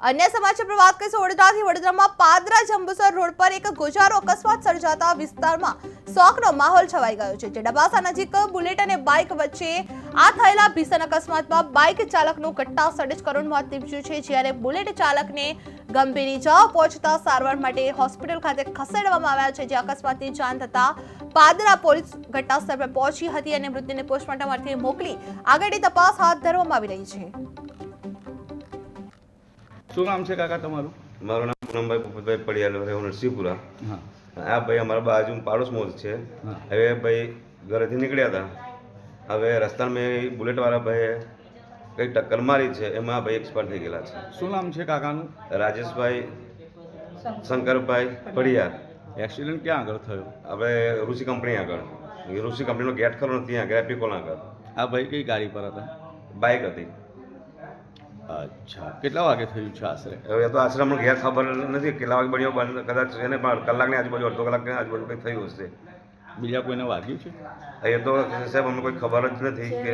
अन्य समाचार पर बात કરીશું વડોદરાથી। વડોદરામાં પાદરા જંબુસર રોડ પર એક ગોજારો અકસ્માત સર્જાતા વિસ્તારમાં શોકનો માહોલ છવાઈ ગયો છે। ચેડાબાસા નજીક બુલેટ અને બાઇક વચ્ચે આ થયેલા ભીષણ અકસ્માતમાં બાઇક ચાલકનું ઘટના સ્થળે જ કરુણ મોત નીપજ્યું છે, જ્યારે બુલેટ ચાલકને ગંભીર ઇજાઓ પહોંચતા સારવાર માટે હોસ્પિટલ ખાતે ખસેડવામાં આવ્યા છે। જે અકસ્માતની જાણ થતા પાદરા પોલીસ ઘટના સ્થળ પર પહોંચી હતી અને મૃતદેહને પોસ્ટમોર્ટમ અર્થે મોકલી આગળની તપાસ હાથ ધરવામાં આવી રહી છે। શું નામ છે કાકા તમારું? મારું નામ પૂનમભાઈ પોપટભાઈ પડિયાલો રહેવું નરસિંહપુરા। હા, આ ભાઈ અમારા બાજુ પાડોશમાં જ છે। હવે ભાઈ ઘરેથી નીકળ્યા હતા, હવે રસ્તામાં બુલેટવાળા ભાઈએ કંઈ ટક્કર મારી છે, એમાં ભાઈ એક્સપાયર થઈ ગયેલા છે। શું નામ છે કાકાનું? રાજેશભાઈ શંકરભાઈ પડિયાર। એક્સિડન્ટ ક્યાં આગળ થયો? હવે ઋષિ કંપની આગળ, ઋષિ કંપનીનો ગેટ ખરો ને ત્યાં આગળ એપિકોલ આગળ આ ભાઈ કઈ ગાડી પર હતા? બાઇક હતી। અચ્છા, કેટલા વાગે થયું છે આશરે? હવે એ તો આશરે અમને ઘેર ખબર નથી કેટલા વાગે બન્યો, કદાચ એને પણ કલાકની આજુબાજુ, અડધો કલાકની આજુબાજુ કંઈક થયું હશે। બીજા કોઈને વાગ્યું છે? એ તો સાહેબ અમને કોઈ ખબર જ નથી કે